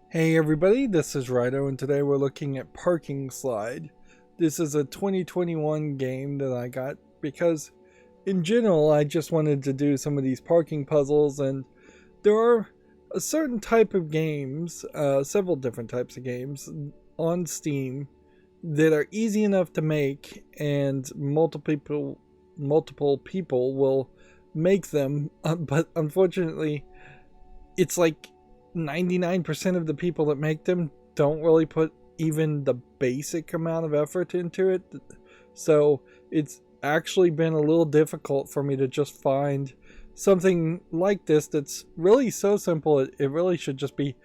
Hey everybody, this is Rydo and today we're looking at Parking Slide. This is a 2021 game that I got because in general I just wanted to do some of these parking puzzles, and there are a certain type of games, several different types of games on Steam that are easy enough to make and multiple people will make them, but unfortunately it's like 99% of the people that make them don't really put even the basic amount of effort into it. So it's actually been a little difficult for me to just find something like this that's really so simple. It really should just be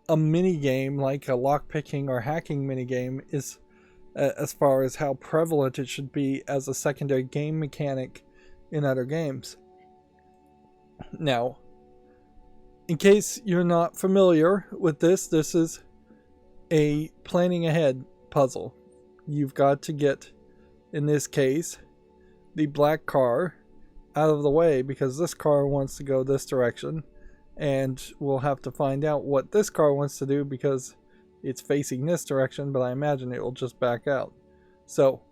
a mini game, like a lockpicking or hacking mini game, is as far as how prevalent it should be as a secondary game mechanic in other games. Now, in case you're not familiar with this is a planning ahead puzzle. You've got to get, in this case, the black car out of the way because this car wants to go this direction, and we'll have to find out what this car wants to do because it's facing this direction, but I imagine it will just back out. So,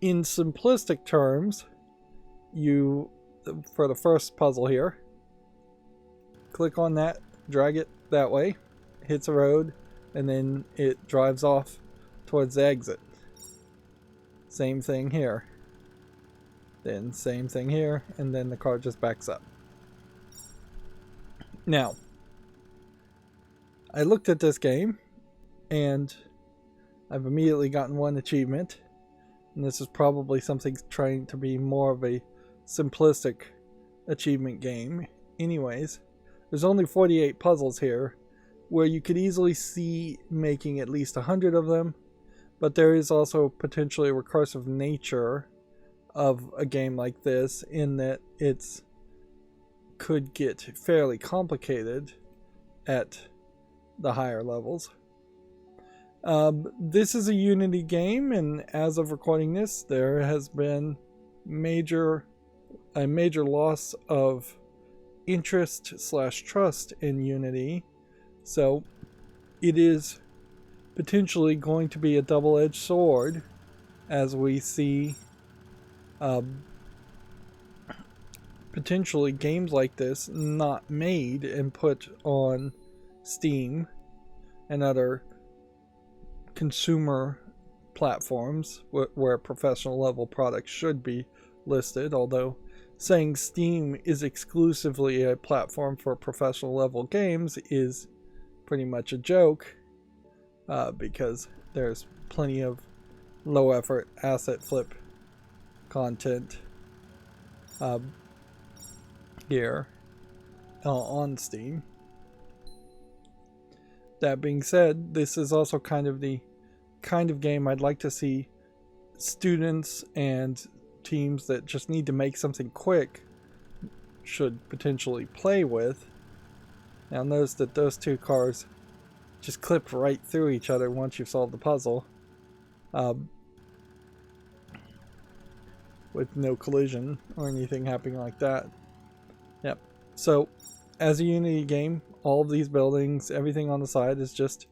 in simplistic terms, for the first puzzle here, click on that, drag it that way, hits a road, and then it drives off towards the exit. Same thing here. Then same thing here, and then the car just backs up. Now, I looked at this game, and I've immediately gotten one achievement, and this is probably something trying to be more of a simplistic achievement game. Anyways, there's only 48 puzzles here, where you could easily see making at least 100 of them, but there is also potentially a recursive nature of a game like this in that it's could get fairly complicated at the higher levels. This is a Unity game, and as of recording this, there has been a major loss of interest/trust in Unity, so it is potentially going to be a double-edged sword as we see potentially games like this not made and put on Steam and other consumer platforms where professional level products should be listed, although saying Steam is exclusively a platform for professional level games is pretty much a joke, because there's plenty of low effort asset flip content here on Steam. That being said, this is also kind of the kind of game I'd like to see students and teams that just need to make something quick should potentially play with. Now notice that those two cars just clip right through each other once you've solved the puzzle, with no collision or anything happening like that. Yep. So as a Unity game, all of these buildings, everything on the side is just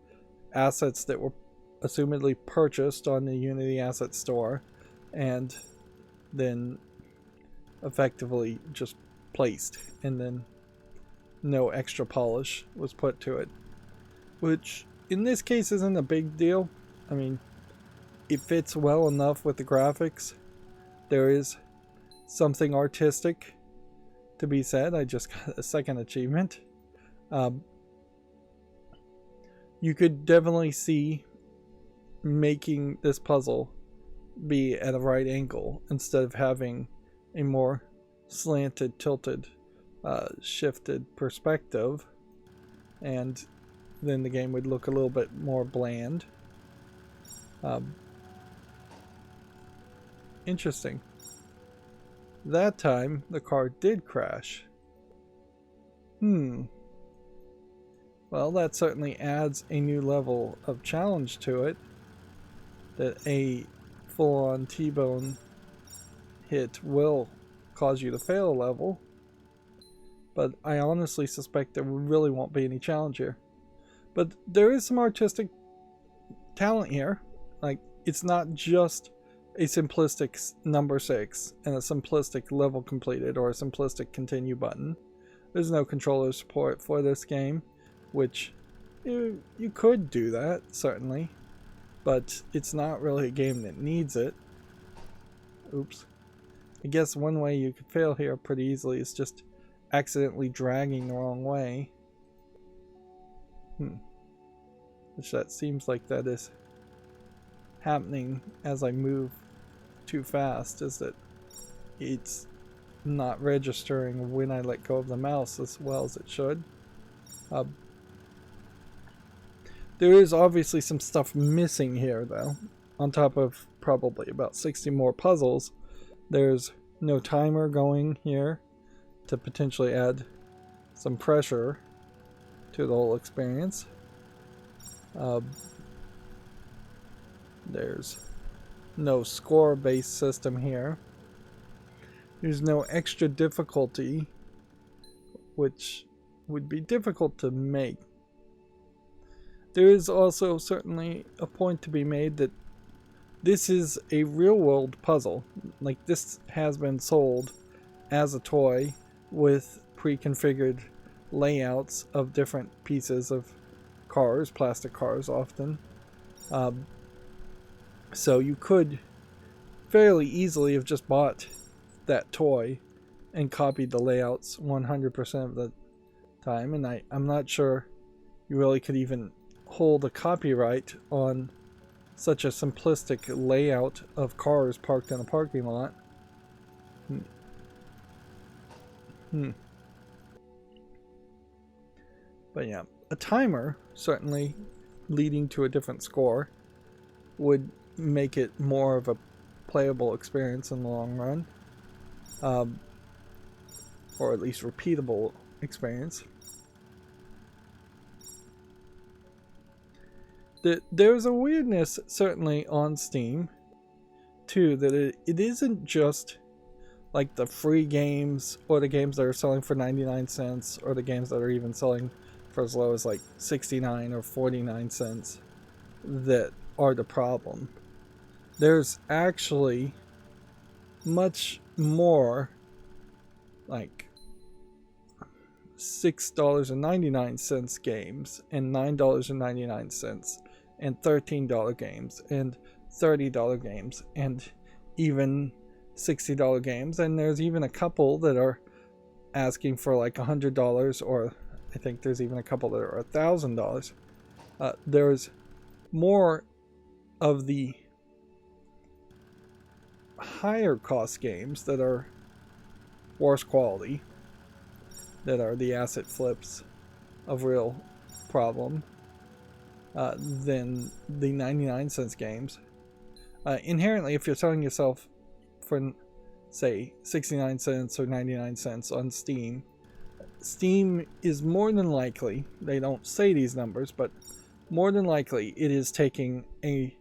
assets that were assumedly purchased on the Unity asset store and then effectively just placed, and then no extra polish was put to it, which in this case isn't a big deal. I mean, it fits well enough with the graphics. There is something artistic to be said. I just got a second achievement. You could definitely see making this puzzle be at a right angle instead of having a more slanted, tilted, shifted perspective, and then the game would look a little bit more bland. Interesting. That time the car did crash. Well, that certainly adds a new level of challenge to it, that a full-on T-bone hit will cause you to fail a level, but I honestly suspect there really won't be any challenge here. But there is some artistic talent here. Like, it's not just a simplistic number 6 and a simplistic level completed or a simplistic continue button. There's no controller support for this game, which you could do that, certainly, but it's not really a game that needs it. Oops. I guess one way you could fail here pretty easily is just accidentally dragging the wrong way. Which that seems like that is happening as I move too fast, is that it's not registering when I let go of the mouse as well as it should. There is obviously some stuff missing here though. On top of probably about 60 more puzzles, there's no timer going here to potentially add some pressure to the whole experience. There's no score-based system here. There's no extra difficulty, which would be difficult to make. There is also certainly a point to be made that this is a real-world puzzle. Like, this has been sold as a toy with pre-configured layouts of different pieces of cars, plastic cars often. So you could fairly easily have just bought that toy and copied the layouts 100% of the time, and I'm not sure you really could even hold a copyright on such a simplistic layout of cars parked in a parking lot. But yeah, a timer, certainly leading to a different score, would make it more of a playable experience in the long run. Or at least repeatable experience. There's a weirdness, certainly, on Steam, too, that it isn't just like the free games or the games that are selling for 99 cents or the games that are even selling for as low as like 69 or 49 cents that are the problem. There's actually much more like $6.99 games and $9.99 and $13 games and $30 games and even $60 games, and there's even a couple that are asking for like $100, or I think there's even a couple that are $1,000. There's more of the higher cost games that are worse quality, that are the asset flips of real problem, than the 99 cents games. Inherently, if you're selling yourself for, say, 69 cents or 99 cents on Steam, Steam is more than likely, they don't say these numbers, but more than likely it is taking a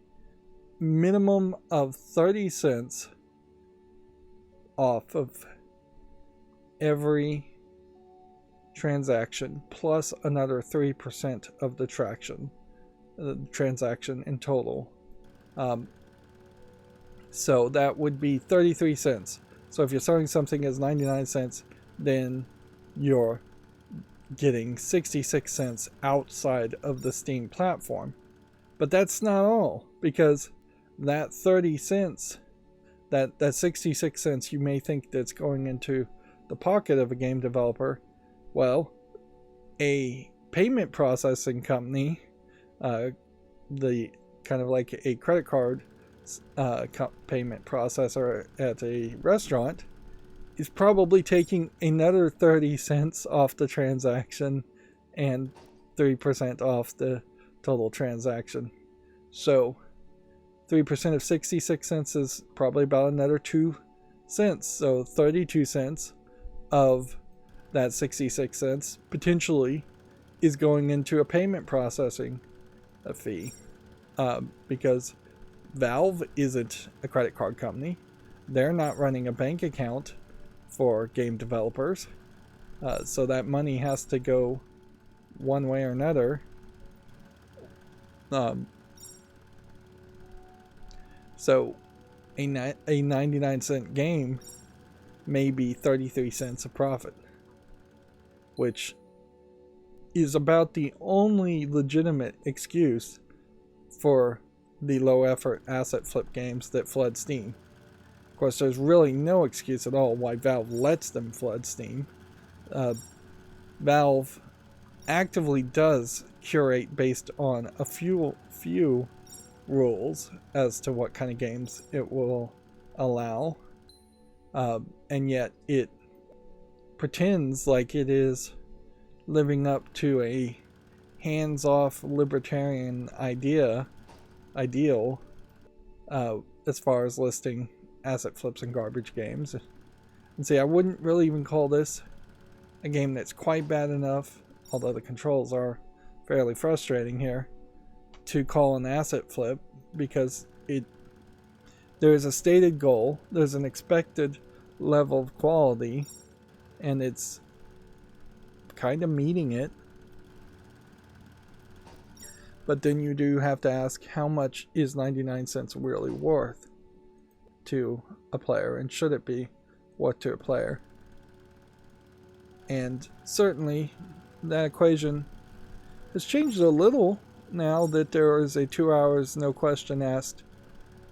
minimum of 30 cents off of every transaction, plus another 3% of the transaction in total. So that would be 33 cents. So if you're selling something as 99 cents, then you're getting 66 cents outside of the Steam platform. But that's not all, because that 30 cents, that 66 cents you may think that's going into the pocket of a game developer, well, a payment processing company, the kind of like a credit card payment processor at a restaurant, is probably taking another 30 cents off the transaction and 3% off the total transaction. So 3% of 66 cents is probably about another 2 cents. So 32 cents of that 66 cents potentially is going into a payment processing fee, because Valve isn't a credit card company. They're not running a bank account for game developers. So that money has to go one way or another So a 99-cent game may be 33 cents of profit, which is about the only legitimate excuse for the low effort asset flip games that flood Steam. Of course, there's really no excuse at all why Valve lets them flood Steam. Valve actively does curate based on a few rules as to what kind of games it will allow, and yet it pretends like it is living up to a hands-off libertarian ideal as far as listing asset flips and garbage games. And see, I wouldn't really even call this a game that's quite bad enough, although the controls are fairly frustrating here, to call an asset flip, because there is a stated goal, there's an expected level of quality, and it's kind of meeting it. But then you do have to ask, how much is 99 cents really worth to a player, and should it be worth to a player? And certainly that equation has changed a little now that there is a 2 hours no question asked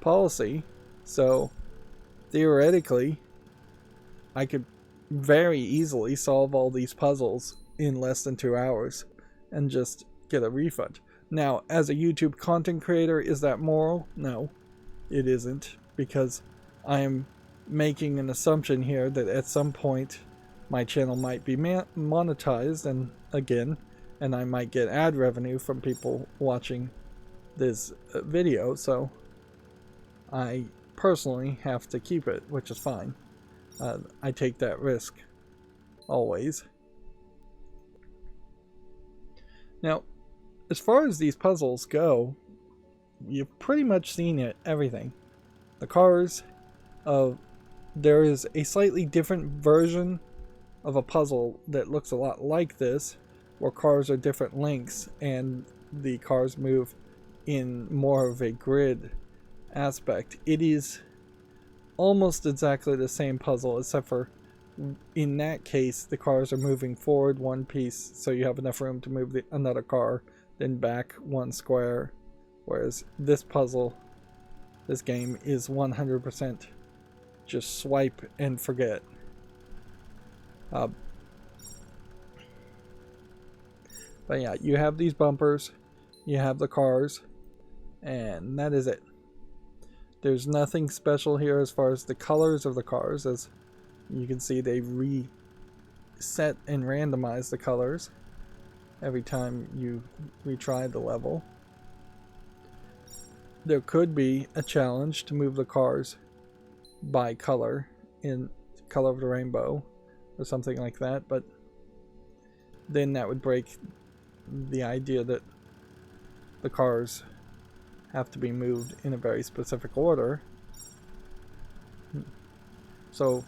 policy. So theoretically I could very easily solve all these puzzles in less than 2 hours and just get a refund. Now, as a YouTube content creator, is that moral? No, it isn't, because I am making an assumption here that at some point my channel might be monetized, and I might get ad revenue from people watching this video, so I personally have to keep it, which is fine. I take that risk always. Now, as far as these puzzles go, you've pretty much seen everything. The cars, there is a slightly different version of a puzzle that looks a lot like this, where cars are different lengths and the cars move in more of a grid aspect. It is almost exactly the same puzzle, except for in that case the cars are moving forward one piece, so you have enough room to move another car, then back one square, whereas this game is 100% just swipe and forget. But yeah, you have these bumpers, you have the cars, and that is it. There's nothing special here as far as the colors of the cars. As you can see, they reset and randomize the colors every time you retry the level. There could be a challenge to move the cars by color, in color of the rainbow or something like that, but then that would break the idea that the cars have to be moved in a very specific order. So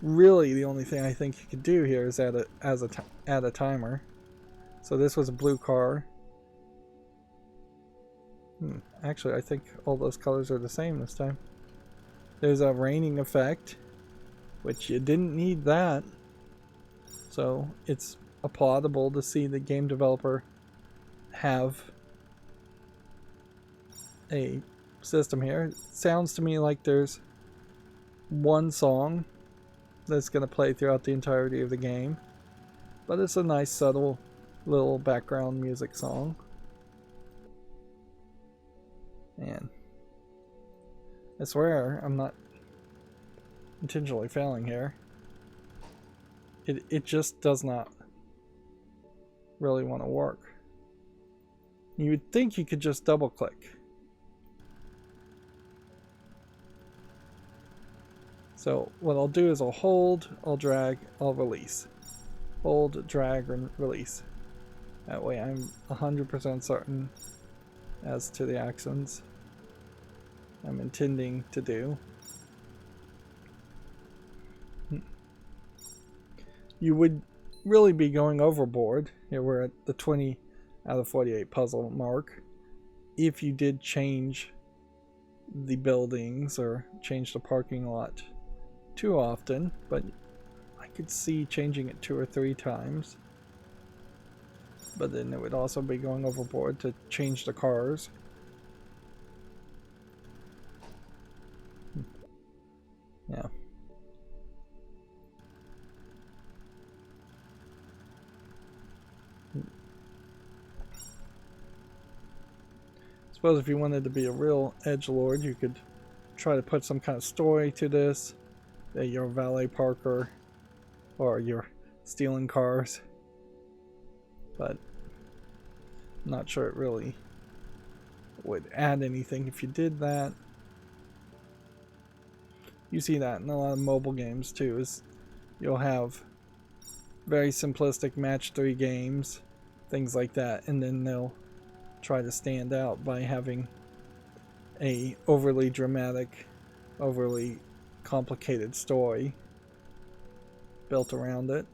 really the only thing I think you could do here is add a timer. So this was a blue car. Actually, I think all those colors are the same this time. There's a raining effect, which you didn't need that. So it's applaudable to see the game developer have a system here. It sounds to me like there's one song that's going to play throughout the entirety of the game, but it's a nice subtle little background music song. And I swear I'm not intentionally failing here. It just does not really want to work. You would think you could just double click. So what I'll do is I'll hold, I'll drag, I'll release. Hold, drag, and release. That way I'm 100% certain as to the actions I'm intending to do. You would really be going overboard. Here we're at the 20 out of 48 puzzle mark. if you did change the buildings or change the parking lot too often, but I could see changing it 2 or 3 times. But then it would also be going overboard to change the cars. Yeah. Suppose if you wanted to be a real edgelord, you could try to put some kind of story to this, that you're a valet parker or you're stealing cars, but I'm not sure it really would add anything if you did that. You see that in a lot of mobile games too, is you'll have very simplistic match 3 games, things like that, and then they'll try to stand out by having a overly dramatic, overly complicated story built around it.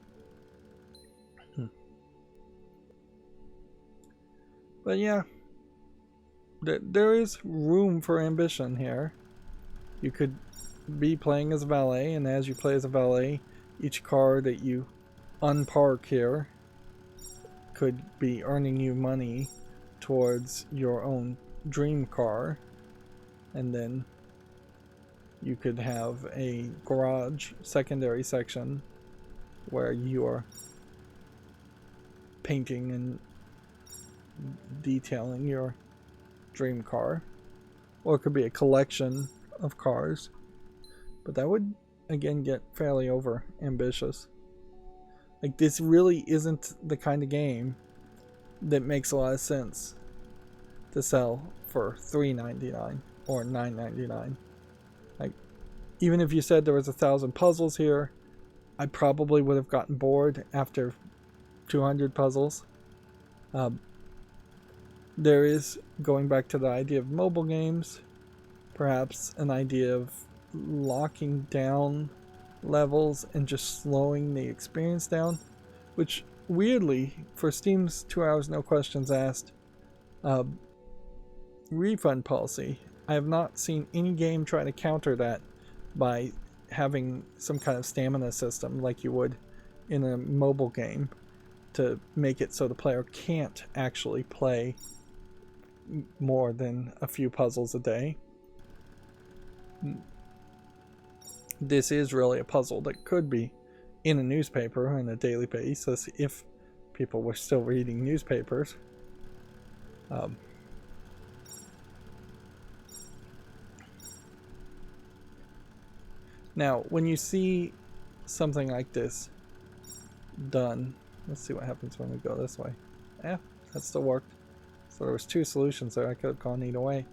But yeah, there is room for ambition here. You could be playing as a valet, and as you play as a valet, each car that you unpark here could be earning you money towards your own dream car, and then you could have a garage secondary section where you are painting and detailing your dream car, or it could be a collection of cars, but that would again get fairly over ambitious. Like, this really isn't the kind of game that makes a lot of sense to sell for $3.99 or $9.99. Like, even if you said there was 1,000 puzzles here, I probably would have gotten bored after 200 puzzles. There is, going back to the idea of mobile games, perhaps an idea of locking down levels and just slowing the experience down, which weirdly, for Steam's 2 hours no questions asked refund policy, I have not seen any game try to counter that by having some kind of stamina system like you would in a mobile game to make it so the player can't actually play more than a few puzzles a day. This is really a puzzle that could be in a newspaper on a daily basis if people were still reading newspapers. Now, when you see something like this done, let's see what happens when we go this way. Yeah, that still worked. So there was 2 solutions there. I could have gone either way.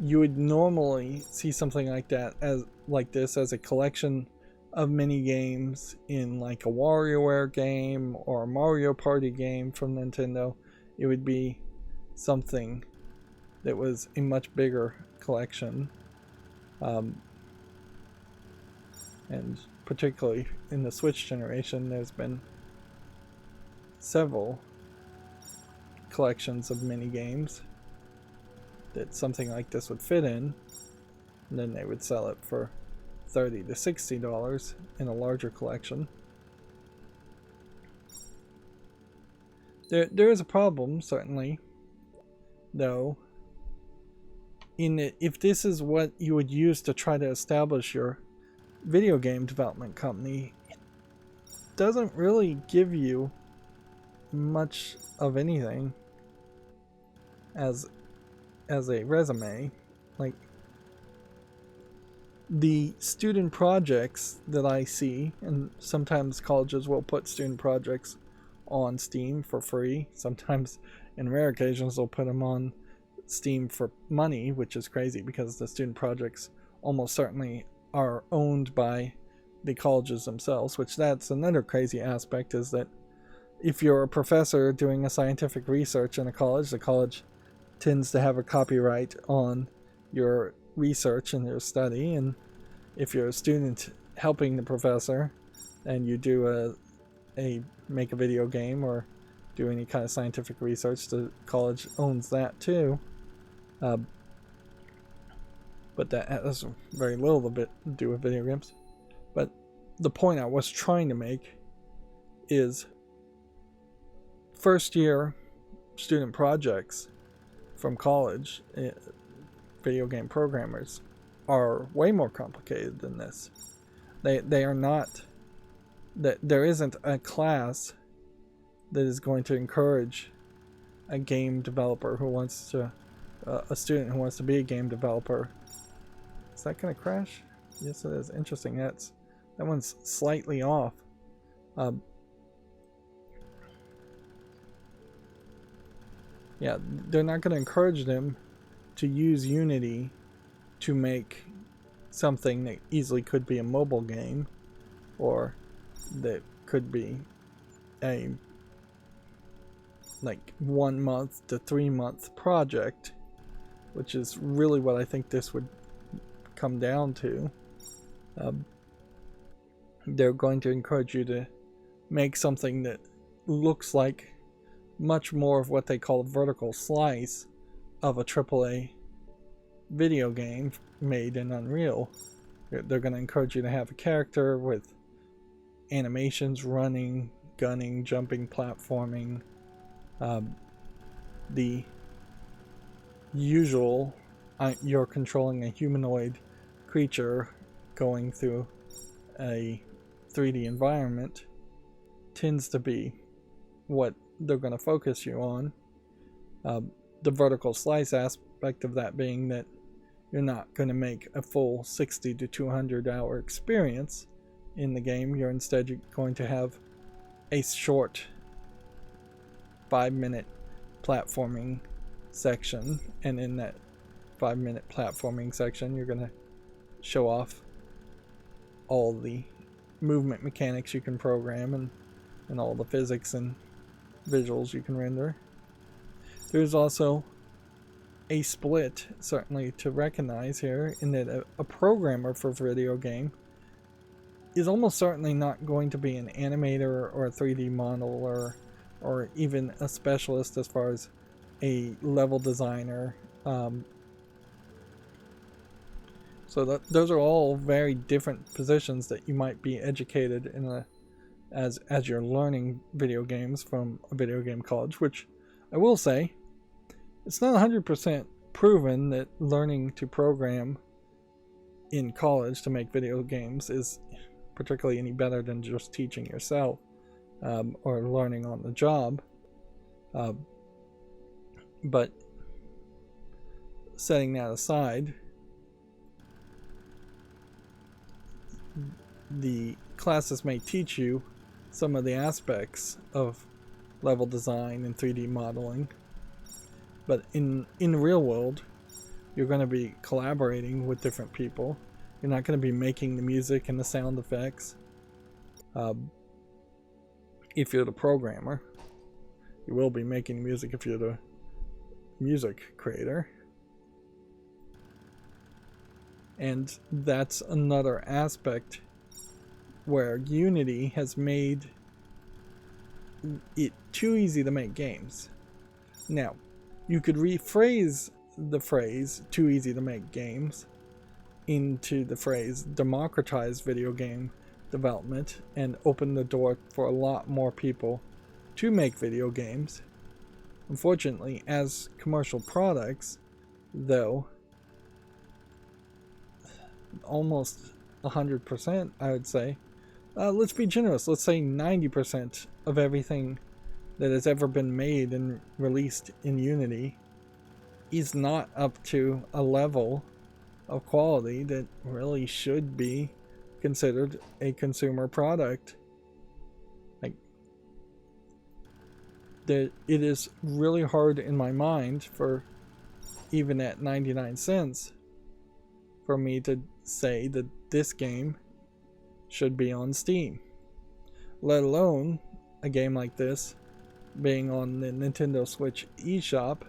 You would normally see something like that as a collection of mini games in like a WarioWare game or a Mario Party game from Nintendo. It would be something that was a much bigger collection, and particularly in the Switch generation, there's been several collections of mini games that something like this would fit in, and then they would sell it for $30 to $60 in a larger collection. There is a problem, certainly, though, in it, if this is what you would use to try to establish your video game development company, it doesn't really give you much of anything as a resume. Like, the student projects that I see, and sometimes colleges will put student projects on Steam for free. Sometimes, in rare occasions, they'll put them on Steam for money, which is crazy because the student projects almost certainly are owned by the colleges themselves, which that's another crazy aspect, is that if you're a professor doing a scientific research in a college, the college tends to have a copyright on your research and your study, and if you're a student helping the professor and you do make a video game or do any kind of scientific research. The college owns that too. But that has very little to do with video games. But the point I was trying to make is first year student projects from college, video game programmers, are way more complicated than this. They are not, that there isn't a class that is going to encourage a game developer who wants to, a student who wants to be a game developer. Is that going to crash? Yes, it is. Interesting. That one's slightly off. Yeah, they're not going to encourage them to use Unity to make something that easily could be a mobile game, or that could be a like 1 month to 3 month project, which is really what I think this would come down to. They're going to encourage you to make something that looks like much more of what they call a vertical slice of a AAA video game made in Unreal. They're going to encourage you to have a character with animations running, gunning, jumping, platforming, the usual, you're controlling a humanoid creature going through a 3D environment, tends to be what they're going to focus you on. The vertical slice aspect of that being that you're not going to make a full 60 to 200 hour experience in the game. You're instead going to have a short 5-minute platforming section, and in that 5-minute platforming section you're going to show off all the movement mechanics you can program and all the physics and visuals you can render. There's also a split, certainly, to recognize here, in that a programmer for a video game is almost certainly not going to be an animator or a 3D model or even a specialist as far as a level designer. So those are all very different positions that you might be educated in as you're learning video games from a video game college, which I will say, it's not 100% proven that learning to program in college to make video games is particularly any better than just teaching yourself or learning on the job. But setting that aside, the classes may teach you some of the aspects of level design and 3D modeling, but in the real world, you're going to be collaborating with different people. You're not going to be making the music and the sound effects. If you're the programmer, you will be making music if you're the music creator. And that's another aspect where Unity has made it too easy to make games. Now, you could rephrase the phrase "too easy to make games" into the phrase "democratize video game development" and open the door for a lot more people to make video games. Unfortunately, as commercial products, though, almost 100%, I would say, let's be generous, let's say 90% of everything that has ever been made and released in Unity is not up to a level of quality that really should be considered a consumer product. Like, it is really hard in my mind for, even at 99 cents, for me to say that this game should be on Steam, let alone a game like this being on the Nintendo Switch eShop,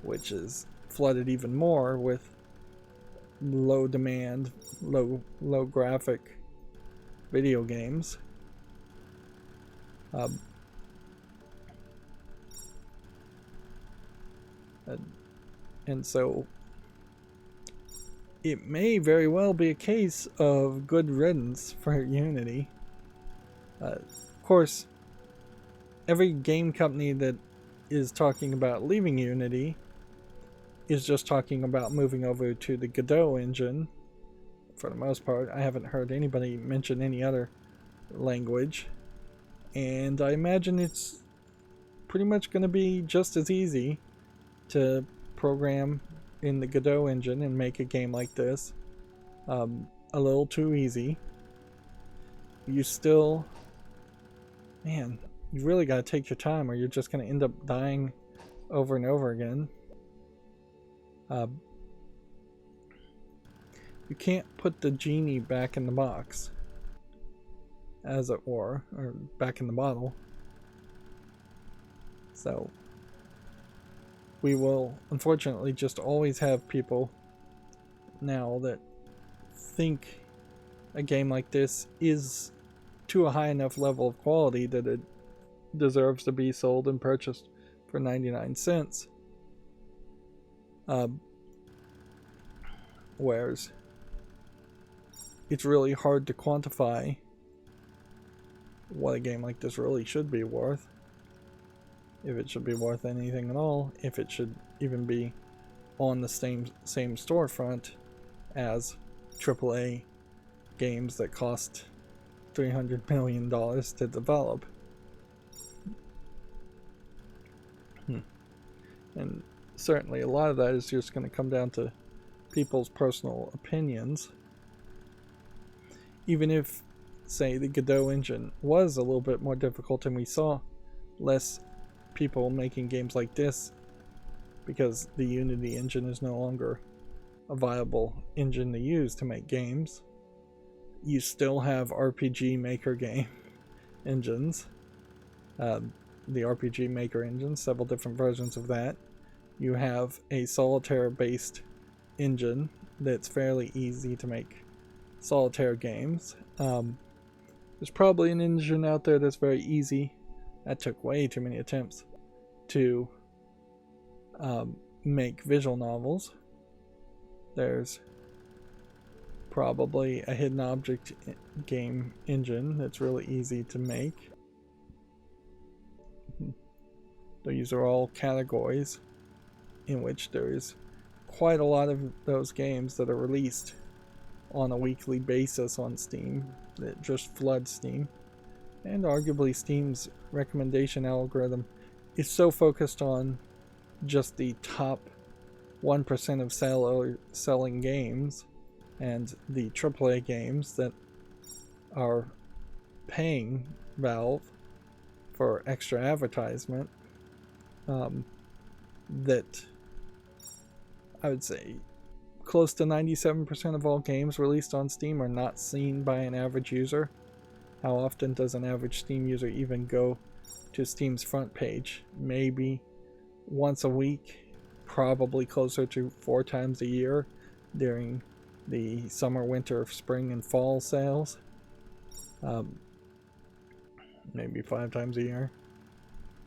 which is flooded even more with low demand, low graphic video games. And so it may very well be a case of good riddance for Unity. Of course, every game company that is talking about leaving Unity is just talking about moving over to the Godot engine. For the most part, I haven't heard anybody mention any other language. And I imagine it's pretty much going to be just as easy to program in the Godot engine and make a game like this. A little too easy. You still... Man, you really got to take your time or you're just going to end up dying over and over again. You can't put the genie back in the box, as it were, or back in the bottle. So we will unfortunately just always have people now that think a game like this is to a high enough level of quality that it deserves to be sold and purchased for 99 cents. Whereas it's really hard to quantify what a game like this really should be worth. If it should be worth anything at all. If it should even be on the same storefront as AAA games that cost $300 million to develop. And certainly a lot of that is just going to come down to people's personal opinions. Even if, say, the Godot engine was a little bit more difficult and we saw less people making games like this because the Unity engine is no longer a viable engine to use to make games, you still have RPG Maker game engines. The RPG Maker engine, several different versions of that. You have a solitaire based engine that's fairly easy to make solitaire games. There's probably an engine out there that's very easy. That took way too many attempts to make visual novels. There's probably a hidden object game engine that's really easy to make. These are all categories in which there is quite a lot of those games that are released on a weekly basis on Steam that just flood Steam. And arguably Steam's recommendation algorithm is so focused on just the top 1% of selling games and the AAA games that are paying Valve for extra advertisement, that I would say close to 97% of all games released on Steam are not seen by an average user. How often does an average Steam user even go to Steam's front page? Maybe once a week, probably closer to 4 times a year during the summer, winter, spring, and fall sales. Maybe 5 times a year,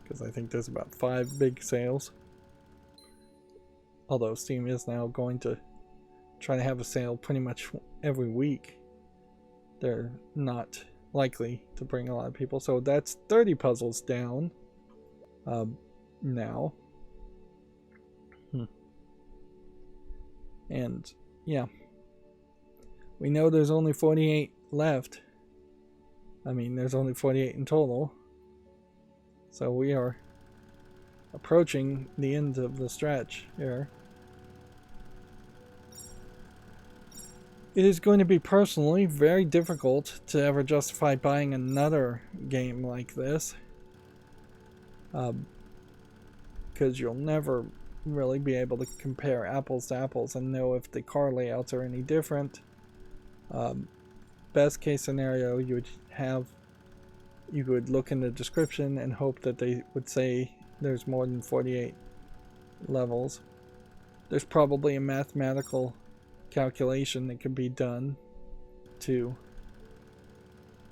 because I think there's about 5 big sales. Although Steam is now going to try to have a sale pretty much every week. They're not likely to bring a lot of people. So that's 30 puzzles down now. And yeah, we know there's only 48 left. I mean, there's only 48 in total. So we are approaching the end of the stretch here. It is going to be personally very difficult to ever justify buying another game like this. Because you'll never really be able to compare apples to apples and know if the car layouts are any different. Best case scenario, you would look in the description and hope that they would say there's more than 48 levels. There's probably a mathematical calculation that can be done to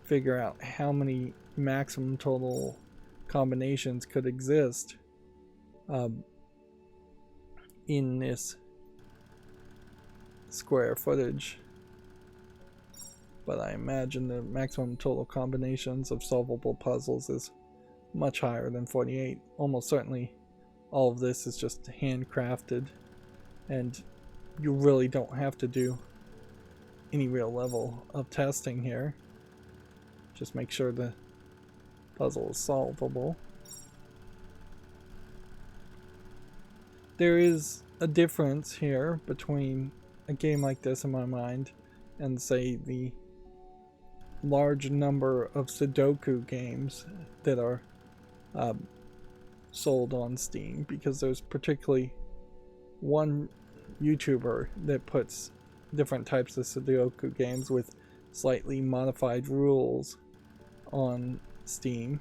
figure out how many maximum total combinations could exist. in this square footage, but I imagine the maximum total combinations of solvable puzzles is much higher than 48. Almost certainly all of this is just handcrafted, and you really don't have to do any real level of testing here. Just make sure the puzzle is solvable. There is a difference here between a game like this in my mind and, say, the large number of Sudoku games that are sold on Steam, because there's particularly one YouTuber that puts different types of Sudoku games with slightly modified rules on Steam,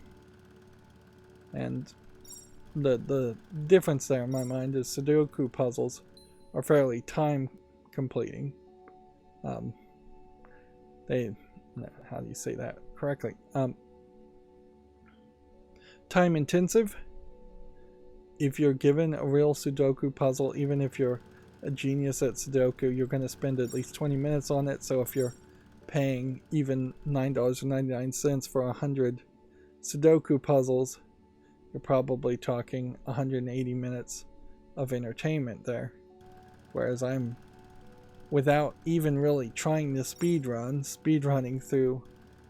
and the difference there in my mind is Sudoku puzzles are fairly time completing. How do you say that correctly? Time intensive. If you're given a real Sudoku puzzle, even if you're a genius at Sudoku, you're going to spend at least 20 minutes on it. So if you're paying even $9.99 for 100 Sudoku puzzles, you're probably talking 180 minutes of entertainment there. Whereas I'm, without even really trying to speedrunning through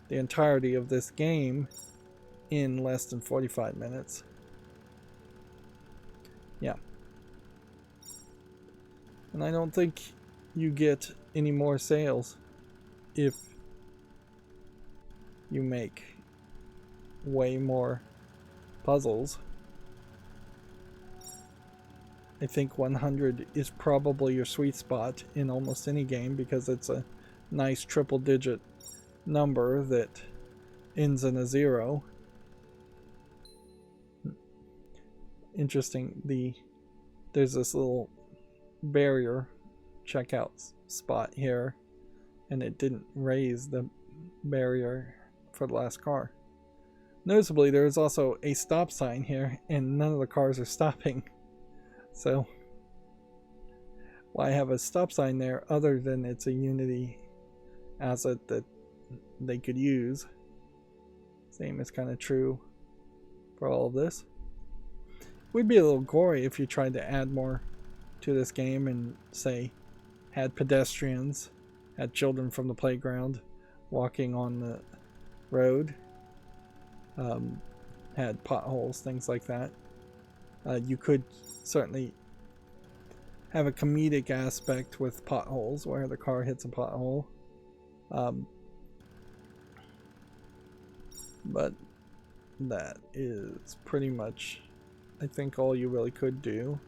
the entirety of this game in less than 45 minutes. Yeah. And I don't think you get any more sales if you make way more puzzles. I think 100 is probably your sweet spot in almost any game, because it's a nice triple digit number that ends in a 0. Interesting, there's this little barrier checkout spot here, and it didn't raise the barrier for the last car. Noticeably, there is also a stop sign here, and none of the cars are stopping. So why have a stop sign there other than it's a Unity asset that they could use? Same is kind of true for all of this. It would be a little gory if you tried to add more to this game and, say, had pedestrians, had children from the playground walking on the road, had potholes, things like that. You could certainly have a comedic aspect with potholes where the car hits a pothole. But that is pretty much, I think, all you really could do.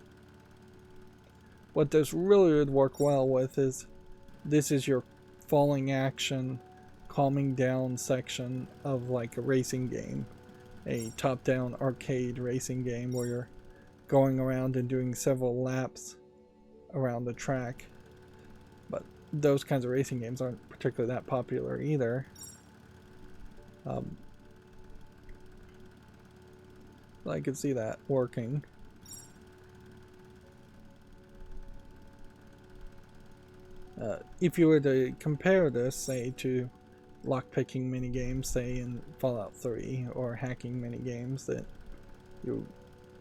What this really would work well with is, this is your falling action, calming down section of like a racing game. A top-down arcade racing game where you're going around and doing several laps around the track. But those kinds of racing games aren't particularly that popular either. I could see that working. If you were to compare this, say, to lockpicking minigames, say in Fallout 3, or hacking minigames that you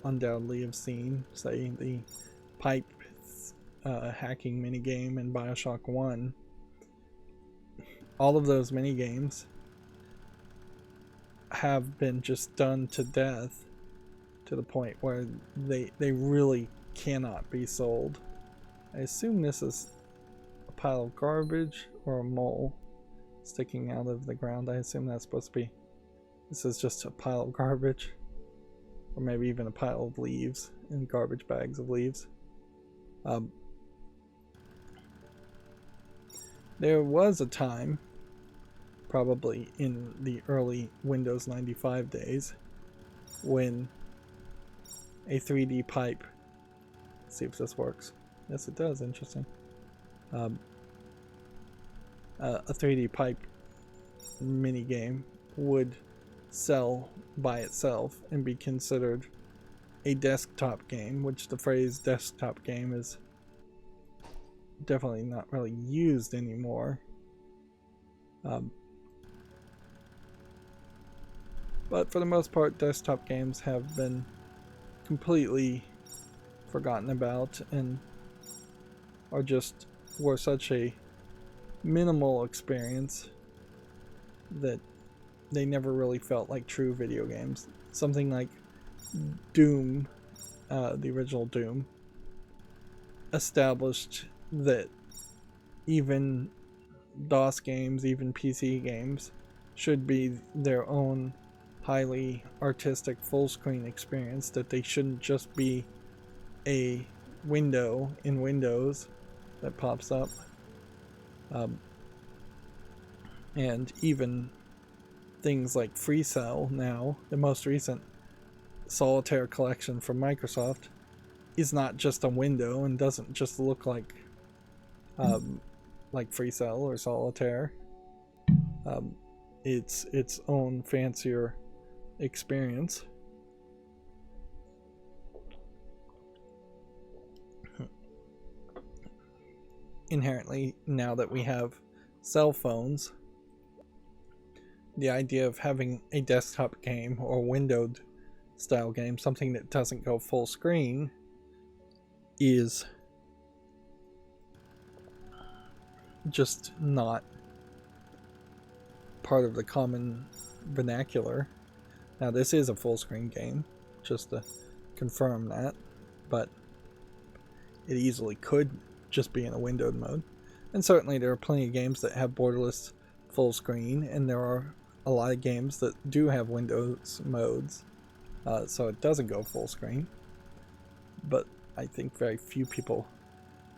undoubtedly have seen, say the pipe hacking minigame in Bioshock 1, all of those minigames have been just done to death, to the point where they really cannot be sold. I assume this is a pile of garbage or a mole sticking out of the ground. I assume that's supposed to be, this is just a pile of garbage, or maybe even a pile of leaves in garbage bags of leaves. There was a time, probably in the early Windows 95 days, when a 3D pipe, let's see if this works. Yes, it does. Interesting. A 3D pipe minigame would sell by itself and be considered a desktop game, which the phrase desktop game is definitely not really used anymore. But for the most part, desktop games have been completely forgotten about and were such a minimal experience that they never really felt like true video games. Something like Doom, the original Doom, established that even DOS games, even PC games, should be their own highly artistic full screen experience, that they shouldn't just be a window in Windows that pops up. And even things like FreeCell now, the most recent Solitaire collection from Microsoft, is not just a window and doesn't just look like FreeCell or Solitaire. It's its own fancier experience. Inherently, now that we have cell phones, the idea of having a desktop game or windowed style game, something that doesn't go full screen, is just not part of the common vernacular. Now, this is a full screen game, just to confirm that, but it easily could just be in a windowed mode. And certainly there are plenty of games that have borderless full screen, and there are a lot of games that do have Windows modes, so it doesn't go full screen. But I think very few people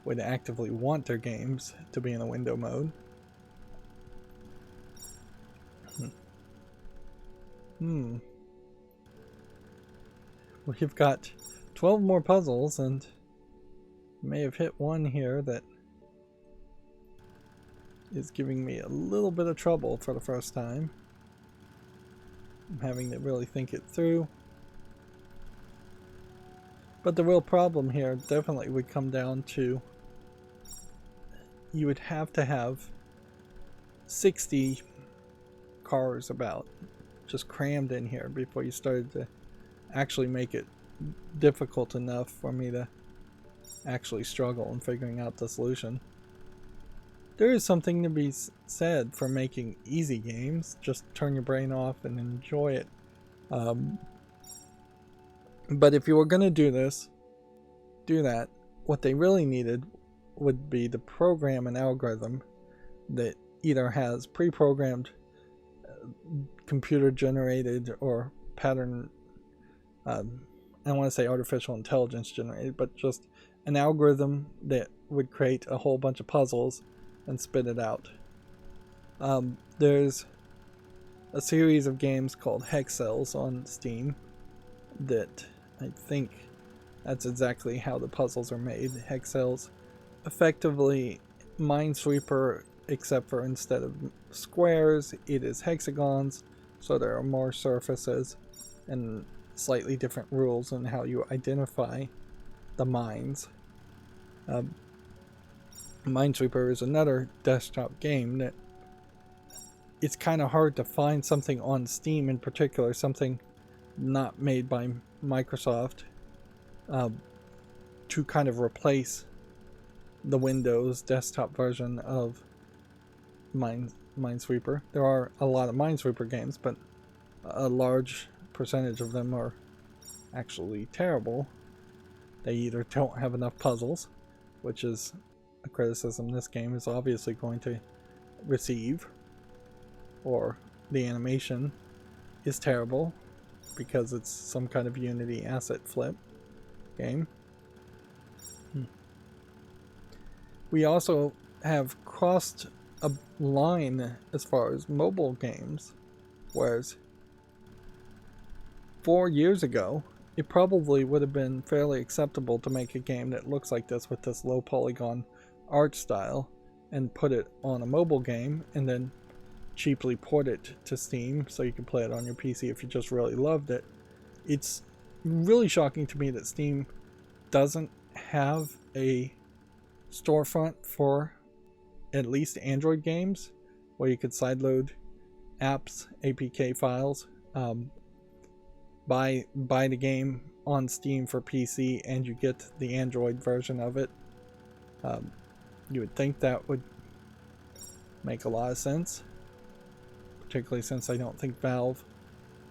would actively want their games to be in a window mode. We've got 12 more puzzles, and may have hit one here that is giving me a little bit of trouble for the first time. I'm having to really think it through. But the real problem here definitely would come down to, you would have to have 60 cars about just crammed in here before you started to actually make it difficult enough for me to actually struggle in figuring out the solution. There is something to be said for making easy games. Just turn your brain off and enjoy it. But if you were going to do that, what they really needed would be to program an algorithm that either has pre-programmed computer generated or pattern, I don't want to say artificial intelligence generated, but just an algorithm that would create a whole bunch of puzzles and spit it out. There's a series of games called Hexcells on Steam that I think that's exactly how the puzzles are made. Hexcells, effectively Minesweeper, except for instead of squares, it is hexagons, so there are more surfaces and slightly different rules on how you identify the mines. Minesweeper is another desktop game that it's kind of hard to find something on Steam in particular, something not made by Microsoft, to kind of replace the Windows desktop version of Minesweeper. There are a lot of Minesweeper games, but a large percentage of them are actually terrible. They either don't have enough puzzles, which is a criticism this game is obviously going to receive, or the animation is terrible because it's some kind of Unity asset flip game. We also have crossed a line as far as mobile games, whereas 4 years ago it probably would have been fairly acceptable to make a game that looks like this with this low polygon art style and put it on a mobile game and then cheaply port it to Steam so you can play it on your PC if you just really loved it. It's really shocking to me that Steam doesn't have a storefront for at least Android games where you could sideload apps, APK files, buy the game on Steam for PC, and you get the Android version of it. You would think that would make a lot of sense, particularly since I don't think Valve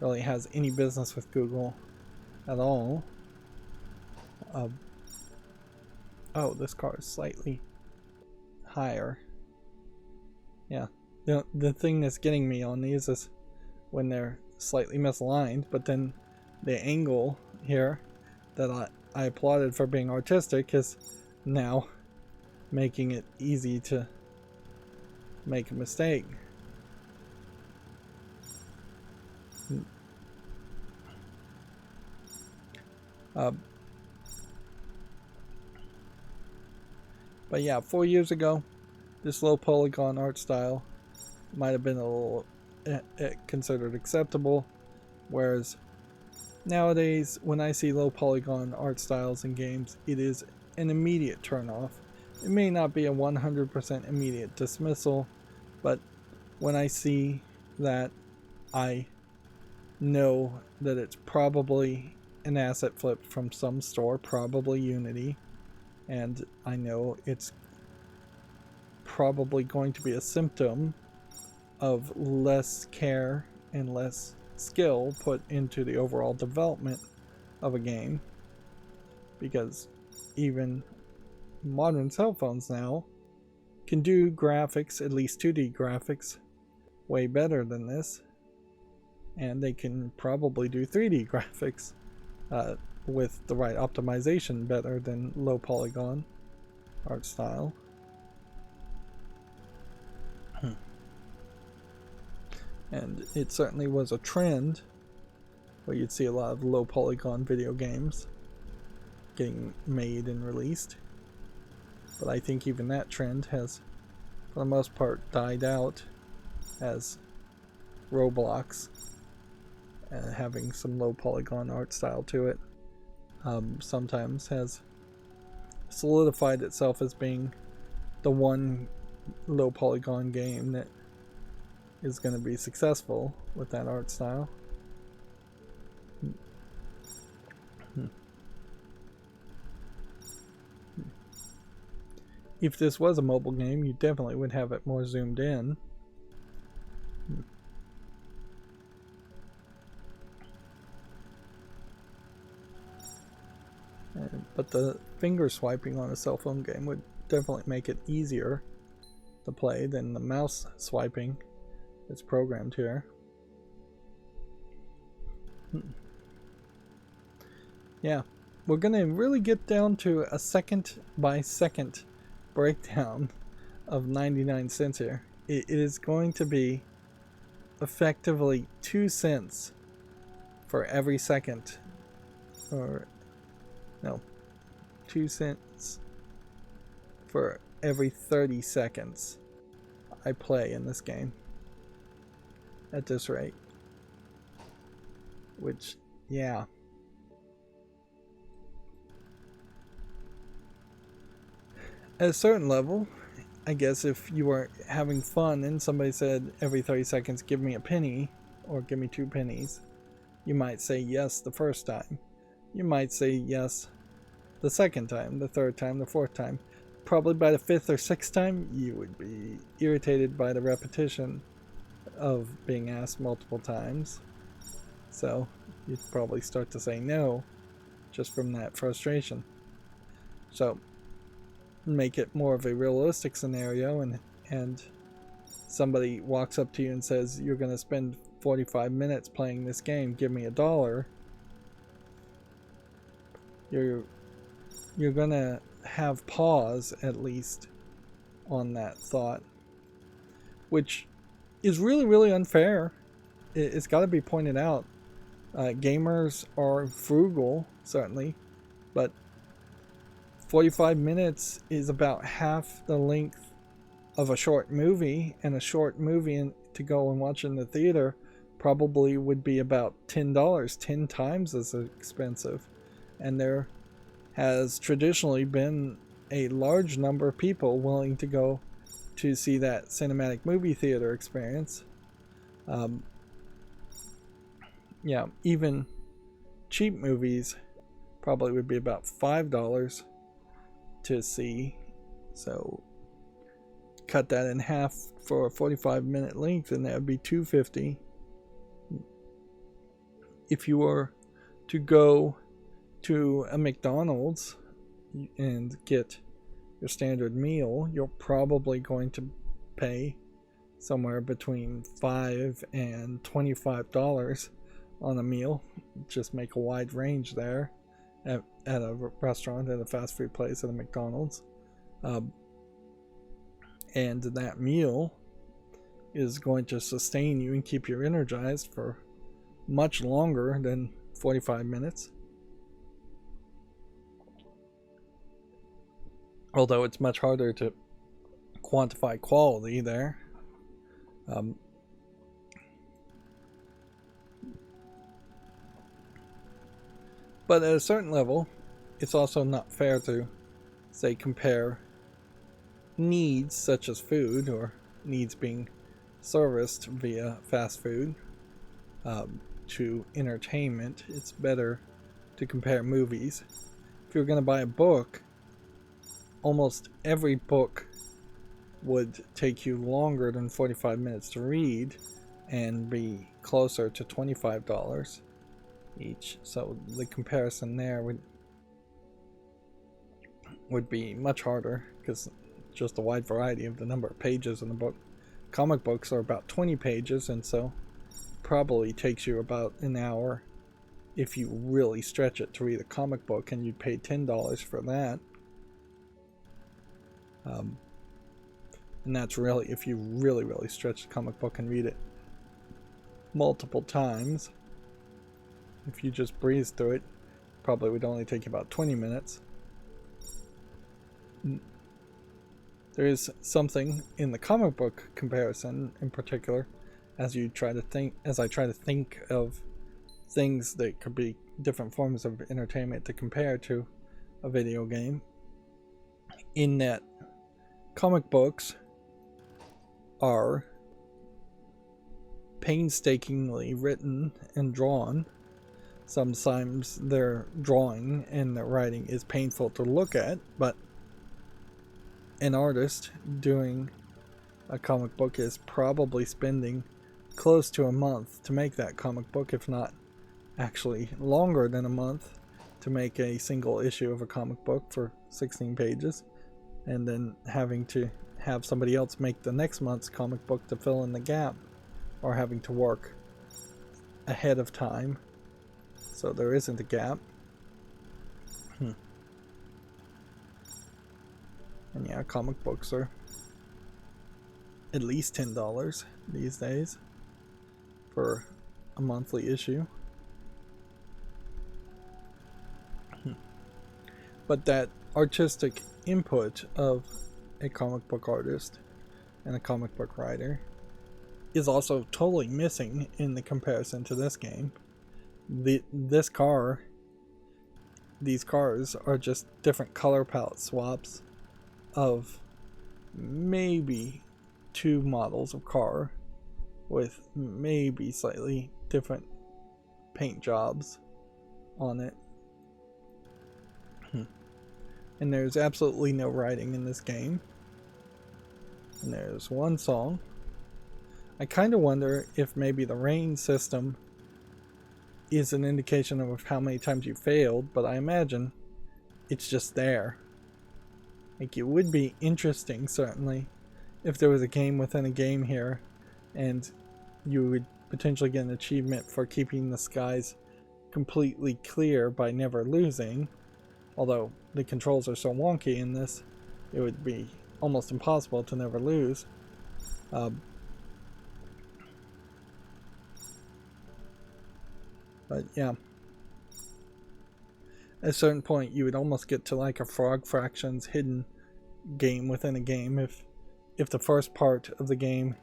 really has any business with Google at all. Oh, this car is slightly higher. Yeah, the thing that's getting me on these is when they're slightly misaligned, but then the angle here that I applauded for being artistic is now making it easy to make a mistake. But yeah, 4 years ago, this low polygon art style might have been a little considered acceptable, whereas nowadays when I see low polygon art styles in games, it is an immediate turnoff. It may not be a 100% immediate dismissal, but when I see that, I know that it's probably an asset flip from some store, probably Unity, and I know it's probably going to be a symptom of less care and less skill put into the overall development of a game, because even modern cell phones now can do graphics, at least 2D graphics, way better than this, and they can probably do 3D graphics with the right optimization better than low polygon art style. And it certainly was a trend where you'd see a lot of low polygon video games getting made and released. But I think even that trend has, for the most part, died out, as Roblox, having some low polygon art style to it, sometimes has solidified itself as being the one low polygon game that is going to be successful with that art style. If this was a mobile game, you definitely would have it more zoomed in. But the finger swiping on a cell phone game would definitely make it easier to play than the mouse swiping that's programmed here. Yeah, we're gonna really get down to a second by second breakdown of 99 cents here. It is going to be effectively 2 cents for every second, or no, 2 cents for every 30 seconds I play in this game at this rate. Which, yeah. At a certain level, I guess if you were having fun and somebody said every 30 seconds give me a penny or give me 2 pennies, you might say yes the first time. You might say yes the second time, the third time, the fourth time. Probably by the 5th or 6th time, you would be irritated by the repetition of being asked multiple times. So you'd probably start to say no just from that frustration. So make it more of a realistic scenario, and somebody walks up to you and says you're going to spend 45 minutes playing this game, give me $1. You're going to have pause at least on that thought, which is really, really unfair. It's got to be pointed out. Gamers are frugal, certainly, but 45 minutes is about half the length of a short movie, and a short movie to go and watch in the theater probably would be about $10, 10 times as expensive. And there has traditionally been a large number of people willing to go to see that cinematic movie theater experience. Yeah, even cheap movies probably would be about $5 to see. So cut that in half for a 45-minute length, and that would be $2.50. If you were to go to a McDonald's and get your standard meal, you're probably going to pay somewhere between $5 and $25 on a meal. Just make a wide range there at a restaurant, at a fast food place, at a McDonald's. And that meal is going to sustain you and keep you energized for much longer than 45 minutes. Although it's much harder to quantify quality there. But at a certain level, it's also not fair to, say, compare needs such as food, or needs being serviced via fast food, to entertainment. It's better to compare movies. If you're going to buy a book, almost every book would take you longer than 45 minutes to read and be closer to $25 each. So the comparison there would be much harder, because just a wide variety of the number of pages in the book. Comic books are about 20 pages, and so probably takes you about an hour if you really stretch it to read a comic book, and you'd pay $10 for that. And that's really if you really stretch the comic book and read it multiple times. If you just breeze through it, probably would only take you about 20 minutes. There is something in the comic book comparison in particular, as I try to think of things that could be different forms of entertainment to compare to a video game, in that comic books are painstakingly written and drawn. Sometimes their drawing and their writing is painful to look at, but an artist doing a comic book is probably spending close to a month to make that comic book, if not actually longer than a month, to make a single issue of a comic book for 16 pages, and then having to have somebody else make the next month's comic book to fill in the gap, or having to work ahead of time so there isn't a gap. And yeah, comic books are at least $10 these days for a monthly issue. But that artistic input of a comic book artist and a comic book writer is also totally missing in the comparison to this game. These cars are just different color palette swaps of maybe 2 models of car with maybe slightly different paint jobs on it. And there's absolutely no writing in this game. And there's one song. I kind of wonder if maybe the rain system is an indication of how many times you failed, but I imagine it's just there. Like, it would be interesting, certainly, if there was a game within a game here, and you would potentially get an achievement for keeping the skies completely clear by never losing. Although the controls are so wonky in this, it would be almost impossible to never lose. But yeah, at a certain point you would almost get to like a Frog Fractions hidden game within a game if the first part of the game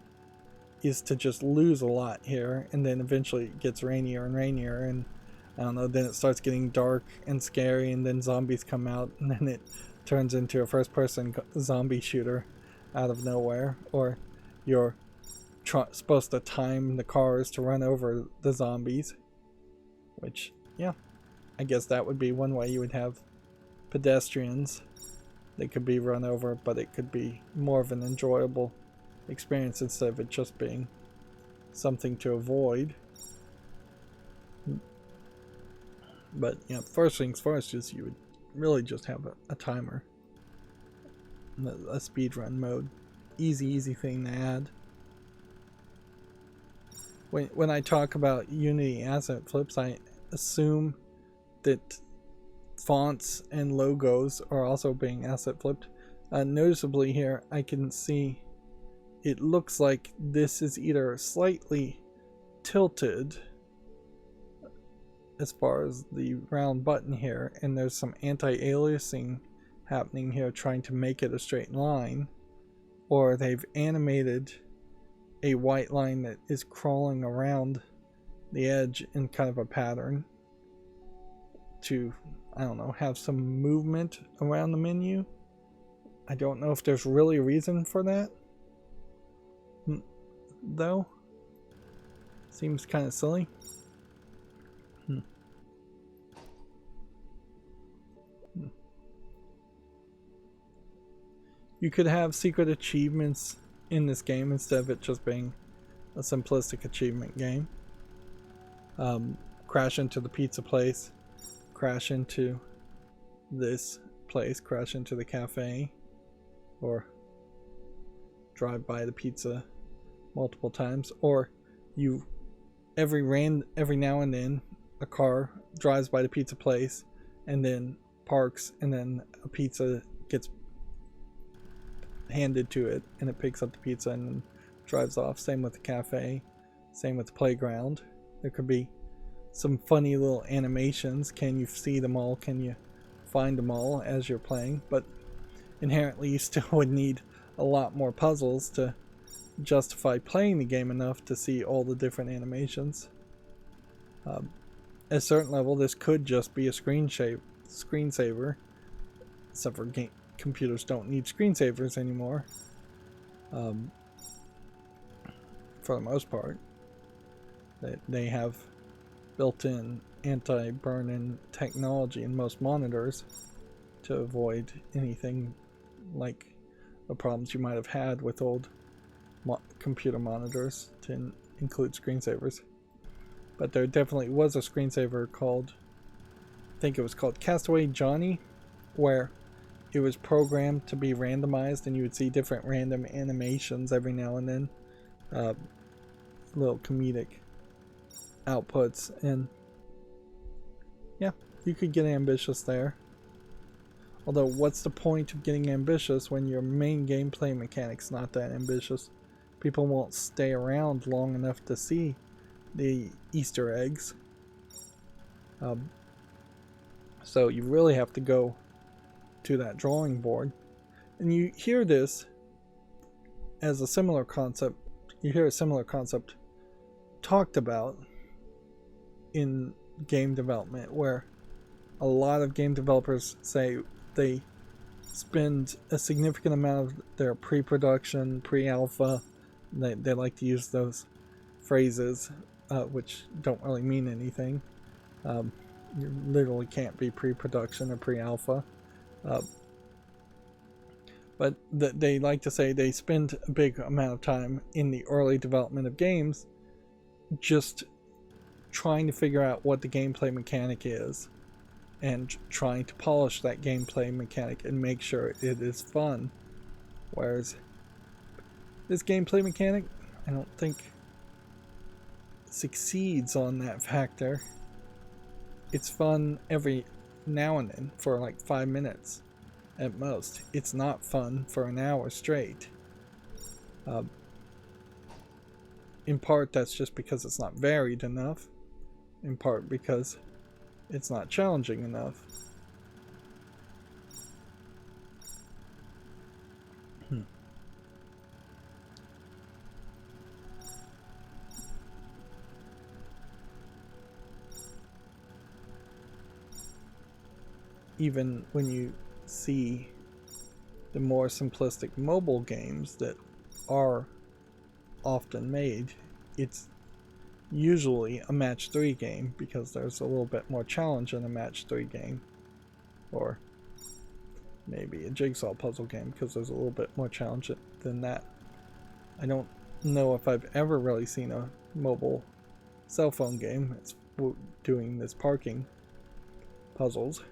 is to just lose a lot here, and then eventually it gets rainier and rainier, and I don't know, then it starts getting dark and scary, and then zombies come out, and then it turns into a first-person zombie shooter out of nowhere, or you're supposed to time the cars to run over the zombies, which, yeah, I guess that would be one way you would have pedestrians. They could be run over, but it could be more of an enjoyable experience instead of it just being something to avoid. But yeah, first things first is you would really just have a timer, a speedrun mode. Easy thing to add. When I talk about Unity asset flips, I assume that fonts and logos are also being asset flipped. Noticeably here, I can see it looks like this is either slightly tilted as far as the round button here, and there's some anti-aliasing happening here trying to make it a straight line, or they've animated a white line that is crawling around the edge in kind of a pattern to, I don't know, have some movement around the menu. I don't know if there's really a reason for that, though. Seems kind of silly. You could have secret achievements in this game instead of it just being a simplistic achievement game. Crash into the pizza place, crash into this place, crash into the cafe, or drive by the pizza multiple times, or you every now and then a car drives by the pizza place and then parks, and then a pizza gets handed to it and it picks up the pizza and drives off. Same with the cafe, same with the playground. There could be some funny little animations. Can you see them all? Can you find them all as you're playing? But inherently you still would need a lot more puzzles to justify playing the game enough to see all the different animations. At a certain level, this could just be a screensaver, except for computers don't need screensavers anymore, for the most part. They have built-in anti-burn-in technology in most monitors to avoid anything like the problems you might have had with old computer monitors to include screensavers. But there definitely was a screensaver called, I think it was called Castaway Johnny, where it was programmed to be randomized and you would see different random animations every now and then, little comedic outputs, and yeah, you could get ambitious there. Although, what's the point of getting ambitious when your main gameplay mechanic's not that ambitious? People won't stay around long enough to see the Easter eggs. So you really have to go to that drawing board. And you hear this as a similar concept. You hear a similar concept talked about in game development, where a lot of game developers say they spend a significant amount of their pre-production, pre-alpha, they like to use those phrases, which don't really mean anything. You literally can't be pre-production or pre-alpha. But they like to say they spend a big amount of time in the early development of games just trying to figure out what the gameplay mechanic is and trying to polish that gameplay mechanic and make sure it is fun. Whereas this gameplay mechanic, I don't think succeeds on that factor. It's fun every now and then for like 5 minutes at most. It's not fun for an hour straight. In part, that's just because it's not varied enough. In part because it's not challenging enough. even when you see the more simplistic mobile games that are often made, it's usually a match 3 game because there's a little bit more challenge in a match 3 game, or maybe a jigsaw puzzle game because there's a little bit more challenge than that. I don't know if I've ever really seen a mobile cell phone game that's doing this parking puzzles.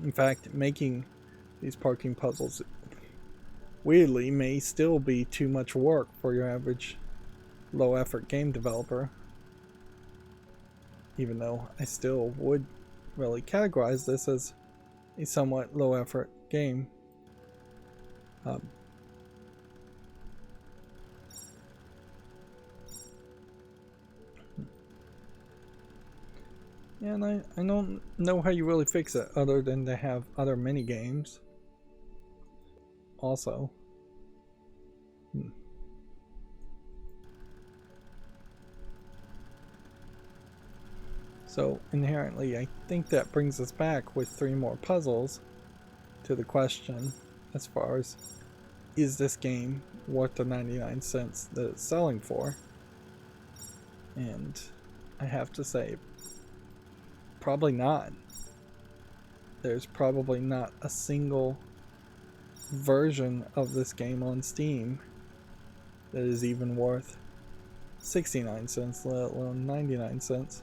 In fact, making these parking puzzles weirdly may still be too much work for your average low effort game developer, even though I still would really categorize this as a somewhat low effort game. Yeah, and I don't know how you really fix it other than to have other mini games also. So inherently, I think that brings us back with 3 more puzzles to the question as far as, is this game worth the 99 cents that it's selling for? And I have to say, probably not. There's probably not a single version of this game on Steam that is even worth 69 cents, let alone 99 cents.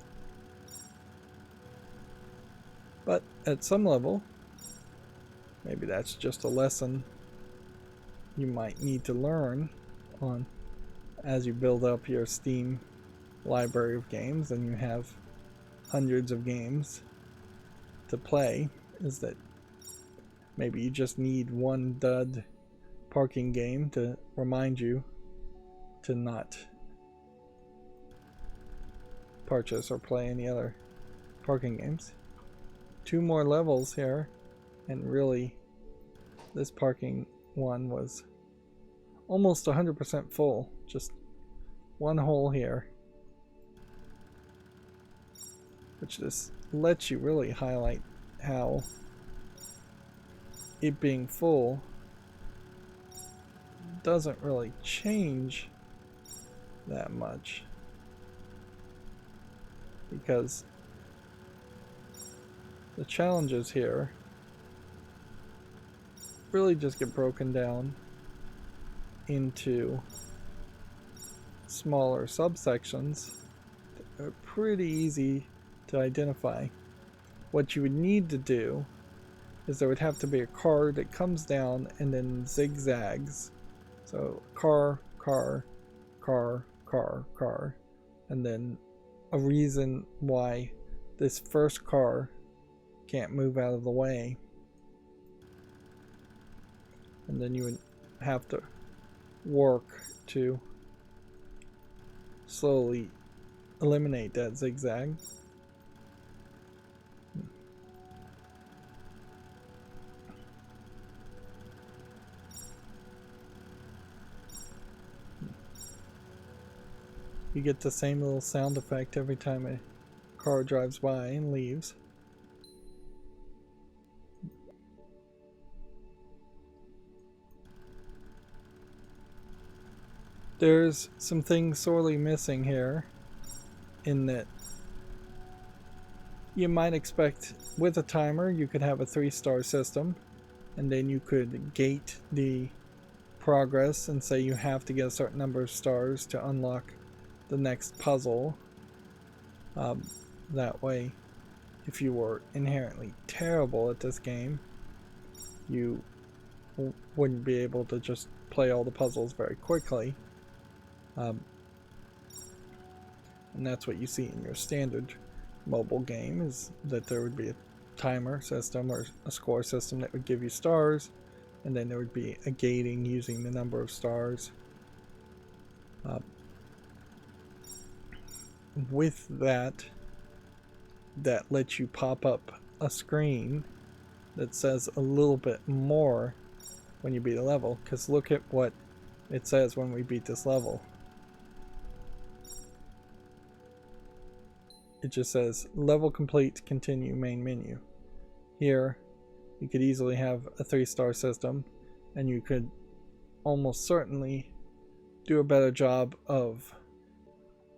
But at some level, maybe that's just a lesson you might need to learn on as you build up your Steam library of games and you have hundreds of games to play, is that maybe you just need one dud parking game to remind you to not purchase or play any other parking games. 2 more levels here, and really this parking one was almost 100% full. Just one hole here, which just lets you really highlight how it being full doesn't really change that much, because the challenges here really just get broken down into smaller subsections that are pretty easy to identify. What you would need to do is there would have to be a car that comes down and then zigzags. So car, car, car, car, car, and then a reason why this first car can't move out of the way. And then you would have to work to slowly eliminate that zigzag. You get the same little sound effect every time a car drives by and leaves. There's some things sorely missing here, in that you might expect with a timer you could have a 3-star system, and then you could gate the progress and say you have to get a certain number of stars to unlock the next puzzle. That way, if you were inherently terrible at this game, you wouldn't be able to just play all the puzzles very quickly. And that's what you see in your standard mobile game, is that there would be a timer system or a score system that would give you stars, and then there would be a gating using the number of stars. With that lets you pop up a screen that says a little bit more when you beat a level, because look at what it says when we beat this level. it just says level complete, continue main menu. Here you could easily have a 3-star system, and you could almost certainly do a better job of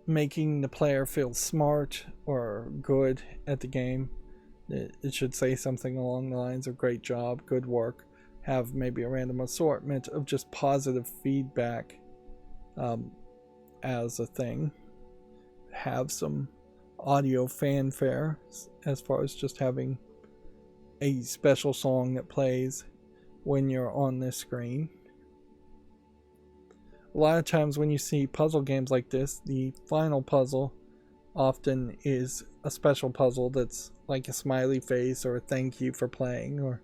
making the player feel smart or good at the game. It should say something along the lines of great job, good work, have maybe a random assortment of just positive feedback as a thing, have some audio fanfare as far as just having a special song that plays when you're on this screen. A lot of times when you see puzzle games like this, the final puzzle often is a special puzzle that's like a smiley face or a thank you for playing or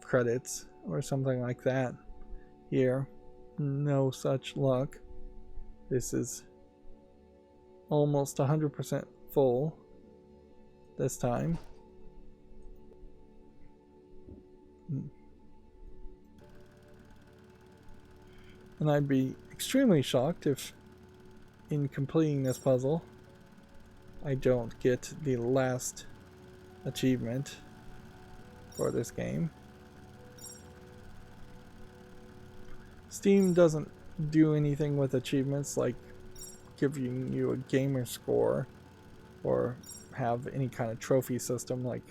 credits or something like that. Here, no such luck. This is almost 100% full this time. And I'd be extremely shocked if in completing this puzzle I don't get the last achievement for this game. Steam doesn't do anything with achievements like giving you a gamer score or have any kind of trophy system like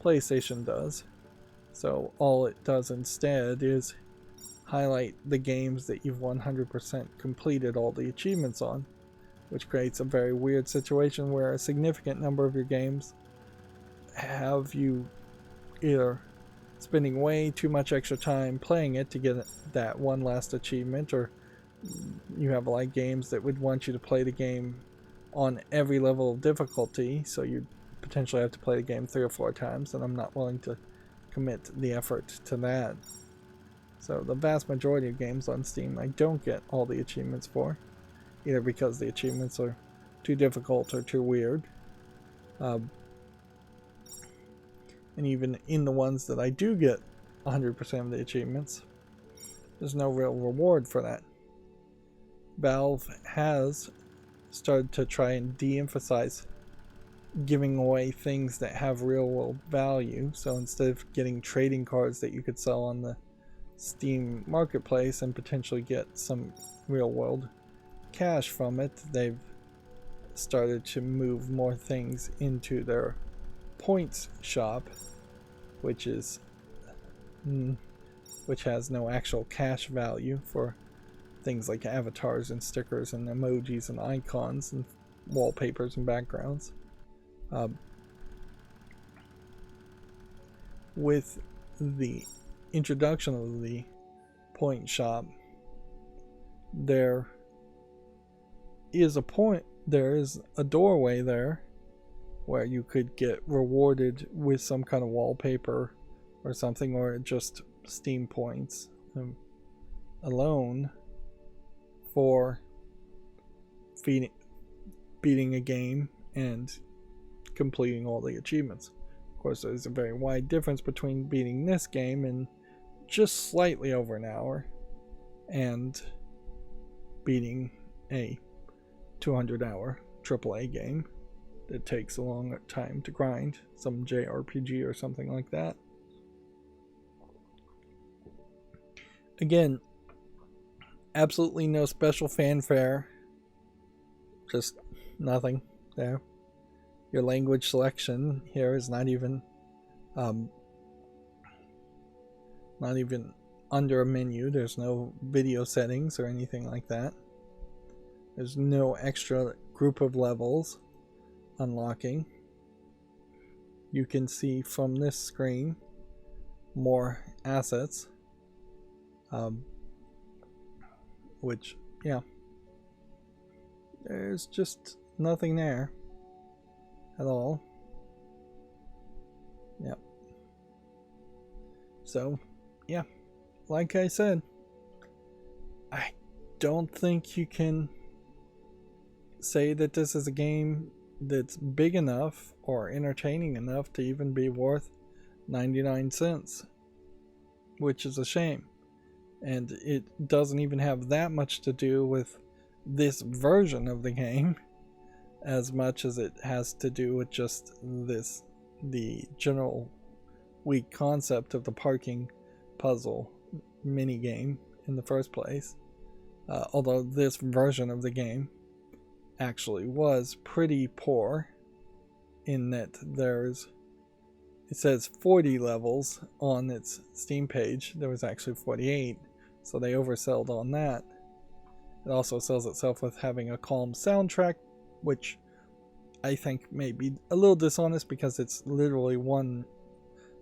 PlayStation does. So all it does instead is highlight the games that you've 100% completed all the achievements on, which creates a very weird situation where a significant number of your games have you either spending way too much extra time playing it to get that one last achievement, or you have like games that would want you to play the game on every level of difficulty, so you potentially have to play the game 3 or 4 times, and I'm not willing to commit the effort to that. So the vast majority of games on Steam I don't get all the achievements for, either because the achievements are too difficult or too weird. And even in the ones that I do get 100% of the achievements, there's no real reward for that. Valve has started to try and de-emphasize giving away things that have real world value. So instead of getting trading cards that you could sell on the Steam marketplace and potentially get some real world cash from it, they've started to move more things into their points shop, which has no actual cash value for things like avatars and stickers and emojis and icons and wallpapers and backgrounds. With the introduction of the point shop, there is a doorway there where you could get rewarded with some kind of wallpaper or something, or just Steam points alone for beating a game and completing all the achievements. Of course, there's a very wide difference between beating this game in just slightly over an hour and beating a 200-hour AAA game that takes a long time to grind, some JRPG or something like that. Again, absolutely no special fanfare, just nothing there. Your language selection here is not even under a menu. There's no video settings or anything like that. There's no extra group of levels unlocking. You can see from this screen more assets, which, yeah, there's just nothing there at all. Yep. So, yeah, like I said, I don't think you can say that this is a game that's big enough or entertaining enough to even be worth 99 cents, which is a shame. And it doesn't even have that much to do with this version of the game. as much as it has to do with just the general weak concept of the parking puzzle mini game in the first place. Although this version of the game actually was pretty poor in that it says 40 levels on its Steam page. There was actually 48, so they oversold on that. It also sells itself with having a calm soundtrack, which I think may be a little dishonest because it's literally one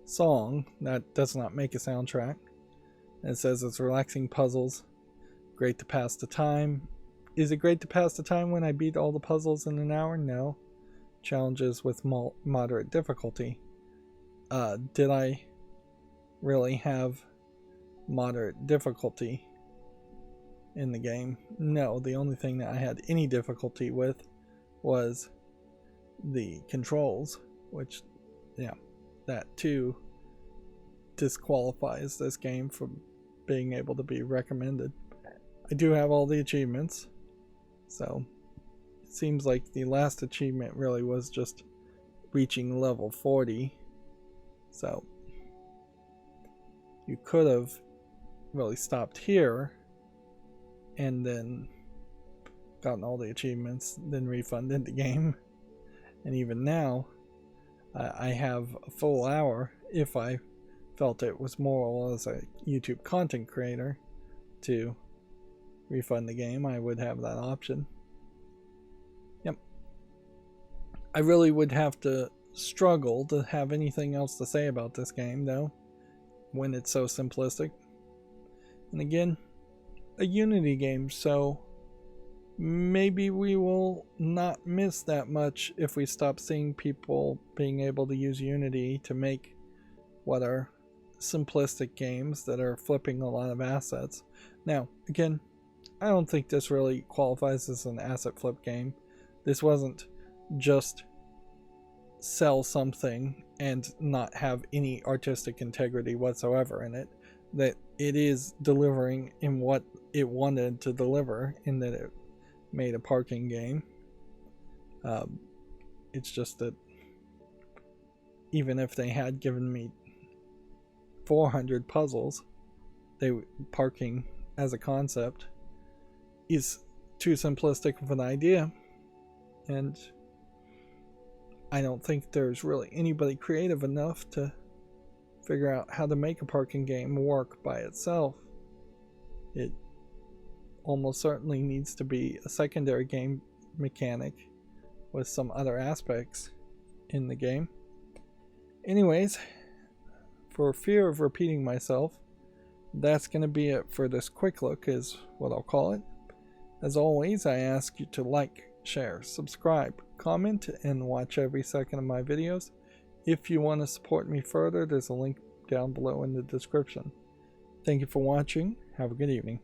song that does not make a soundtrack. And it says it's relaxing puzzles, great to pass the time. Is it great to pass the time when I beat all the puzzles in an hour? No. Challenges with moderate difficulty. Did I really have moderate difficulty in the game? No, the only thing that I had any difficulty with was the controls, which, yeah, that too disqualifies this game from being able to be recommended. I do have all the achievements, so it seems like the last achievement really was just reaching level 40. So you could have really stopped here and then gotten all the achievements, then refunded the game. And even now, I have a full hour if I felt it was moral as a YouTube content creator to refund the game. I would have that option. Yep. I really would have to struggle to have anything else to say about this game, though, when it's so simplistic. And again, a Unity game, so maybe we will not miss that much if we stop seeing people being able to use Unity to make what are simplistic games that are flipping a lot of assets. Now, again, I don't think this really qualifies as an asset flip game. This wasn't just sell something and not have any artistic integrity whatsoever in it. That it is delivering in what it wanted to deliver, in that it made a parking game. It's just that even if they had given me 400 puzzles, parking as a concept is too simplistic of an idea, and I don't think there's really anybody creative enough to figure out how to make a parking game work by itself. It almost certainly needs to be a secondary game mechanic with some other aspects in the game. Anyways, for fear of repeating myself, that's going to be it for this quick look, is what I'll call it. As always, I ask you to like, share, subscribe, comment, and watch every second of my videos. If you want to support me further, there's a link down below in the description. Thank you for watching. Have a good evening.